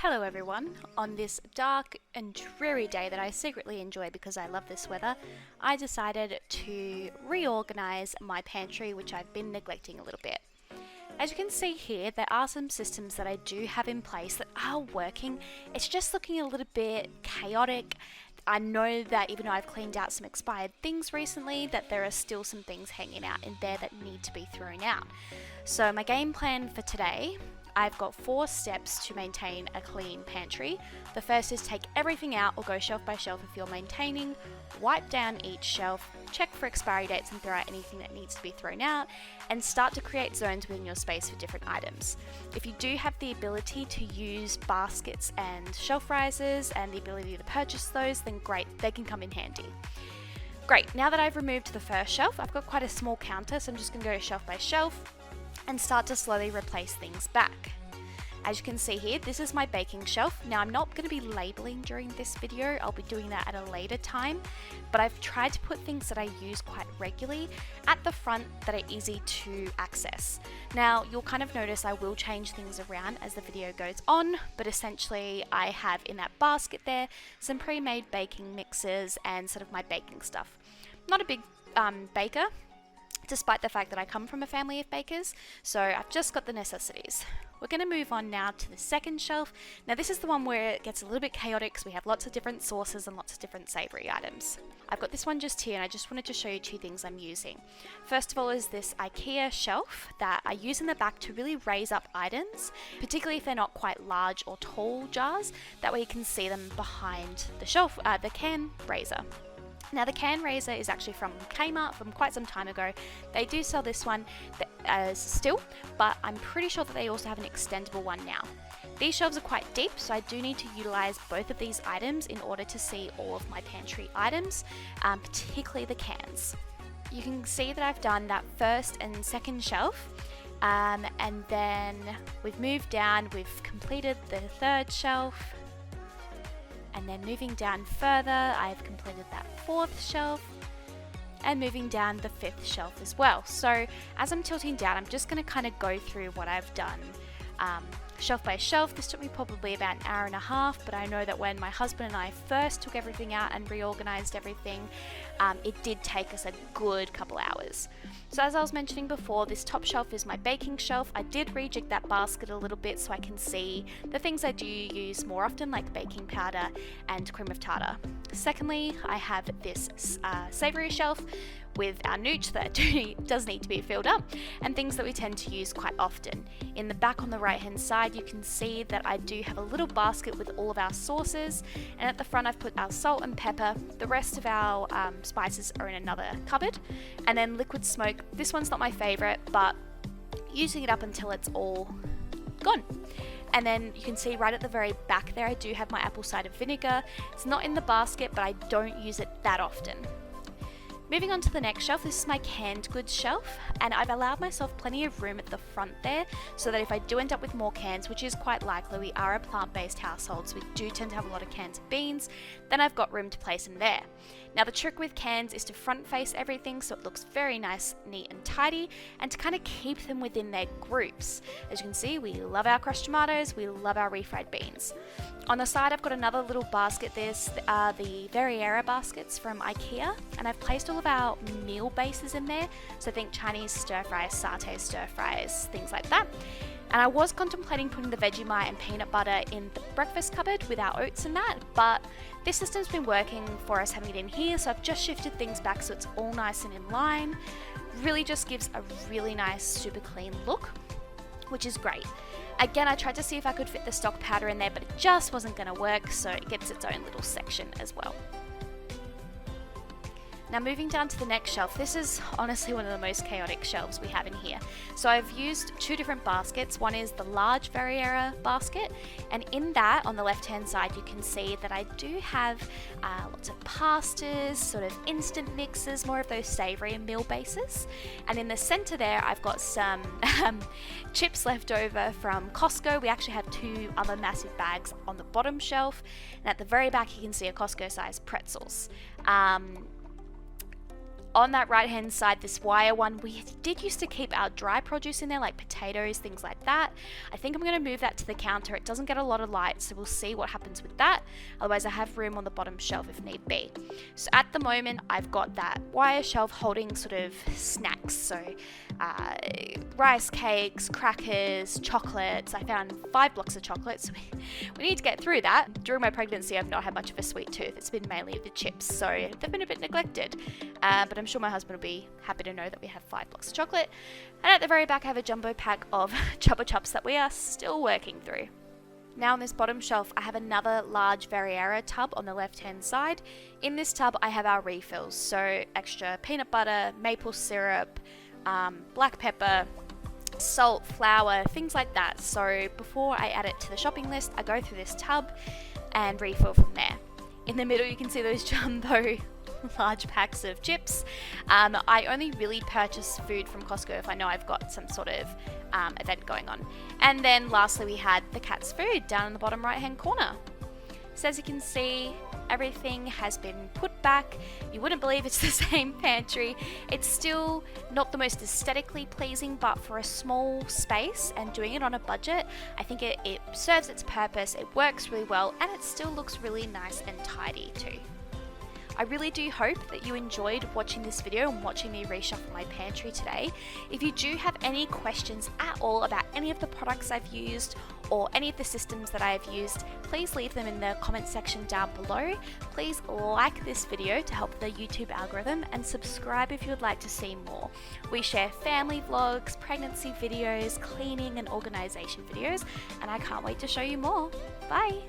Hello everyone. On this dark and dreary day that I secretly enjoy because I love this weather, I decided to reorganize my pantry, which I've been neglecting a little bit. As you can see here, there are some systems that I do have in place that are working. It's just looking a little bit chaotic. I know that even though I've cleaned out some expired things recently, that there are still some things hanging out in there that need to be thrown out. So my game plan for today, I've got 4 steps to maintain a clean pantry. The first is take everything out or go shelf by shelf if you're maintaining, wipe down each shelf, check for expiry dates and throw out anything that needs to be thrown out, and start to create zones within your space for different items. If you do have the ability to use baskets and shelf risers and the ability to purchase those, then great, they can come in handy. Great, now that I've removed the first shelf, I've got quite a small counter, so I'm just going to go shelf by shelf and start to slowly replace things back. As you can see here, this is my baking shelf. Now I'm not going to be labeling during this video, I'll be doing that at a later time, but I've tried to put things that I use quite regularly at the front that are easy to access. Now you'll kind of notice I will change things around as the video goes on, but essentially I have in that basket there some pre-made baking mixes and sort of my baking stuff. Not a big baker, despite the fact that I come from a family of bakers, so I've just got the necessities. We're going to move on now to the second shelf. Now this is the one where it gets a little bit chaotic because we have lots of different sauces and lots of different savoury items. I've got this one just here and I just wanted to show you 2 things I'm using. First of all is this Ikea shelf that I use in the back to really raise up items, particularly if they're not quite large or tall jars. That way you can see them behind the shelf, the can raiser. Now the can raiser is actually from Kmart from quite some time ago. They do sell this one as still, but I'm pretty sure that they also have an extendable one now. These shelves are quite deep, so I do need to utilize both of these items in order to see all of my pantry items, particularly the cans. You can see that I've done that first and second shelf, and then we've moved down, we've completed the third shelf. And then moving down further, I've completed that 4th shelf and moving down the 5th shelf as well. So as I'm tilting down, I'm just going to kind of go through what I've done shelf by shelf. This took me probably about an hour and a half, but I know that when my husband and I first took everything out and reorganized everything, it did take us a good couple hours. So as I was mentioning before, this top shelf is my baking shelf. I did rejig that basket a little bit so I can see the things I do use more often, like baking powder and cream of tartar. Secondly, I have this savoury shelf with our nooch that does need to be filled up and things that we tend to use quite often. In the back on the right hand side you can see that I do have a little basket with all of our sauces, and at the front I've put our salt and pepper. The rest of our spices are in another cupboard, and then liquid smoke. This one's not my favourite, but using it up until it's all gone. And then you can see right at the very back there I do have my apple cider vinegar. It's not in the basket, but I don't use it that often. Moving on to the next shelf, this is my canned goods shelf, and I've allowed myself plenty of room at the front there so that if I do end up with more cans, which is quite likely, we are a plant-based household, so we do tend to have a lot of cans of beans, then I've got room to place them there. Now the trick with cans is to front face everything so it looks very nice, neat and tidy, and to kind of keep them within their groups. As you can see, we love our crushed tomatoes, we love our refried beans. On the side I've got another little basket. There's the Verriera baskets from Ikea, and I've placed all of our meal bases in there, so think Chinese stir fries, satay stir fries, things like that. And I was contemplating putting the Vegemite and peanut butter in the breakfast cupboard with our oats and that, but this system's been working for us having it in here, so I've just shifted things back so it's all nice and in line. Really just gives a really nice, super clean look, which is great. Again, I tried to see if I could fit the stock powder in there, but it just wasn't going to work, so it gets its own little section as well. Now moving down to the next shelf, this is honestly one of the most chaotic shelves we have in here. So I've used 2 different baskets. One is the large Verriera basket, and in that on the left hand side you can see that I do have lots of pastas, sort of instant mixes, more of those savoury meal bases. And in the centre there I've got some chips left over from Costco. We actually have 2 other massive bags on the bottom shelf, and at the very back you can see a Costco sized pretzels. On that right hand side, this wire one, we did used to keep our dry produce in there, like potatoes, things like that. I think I'm going to move that to the counter. It doesn't get a lot of light, so we'll see what happens with that. Otherwise I have room on the bottom shelf if need be. So at the moment I've got that wire shelf holding sort of snacks, so rice cakes, crackers, chocolates. I found 5 blocks of chocolates. We need to get through that. During my pregnancy I've not had much of a sweet tooth. It's been mainly the chips, so they've been a bit neglected, but I'm sure my husband will be happy to know that we have 5 blocks of chocolate. And at the very back I have a jumbo pack of Chupa Chups that we are still working through. Now on this bottom shelf I have another large Verriera tub on the left hand side. In this tub I have our refills, so extra peanut butter, maple syrup, black pepper, salt, flour, things like that. So before I add it to the shopping list I go through this tub and refill from there. In the middle you can see those jumbo large packs of chips. I only really purchase food from Costco if I know I've got some sort of event going on. And then lastly we had the cat's food down in the bottom right hand corner. So as you can see, everything has been put back. You wouldn't believe it's the same pantry. It's still not the most aesthetically pleasing, but for a small space and doing it on a budget, I think it serves its purpose, it works really well, and it still looks really nice and tidy too. I really do hope that you enjoyed watching this video and watching me reshuffle my pantry today. If you do have any questions at all about any of the products I've used or any of the systems that I've used, please leave them in the comment section down below. Please like this video to help the YouTube algorithm and subscribe if you would like to see more. We share family vlogs, pregnancy videos, cleaning and organisation videos, and I can't wait to show you more. Bye!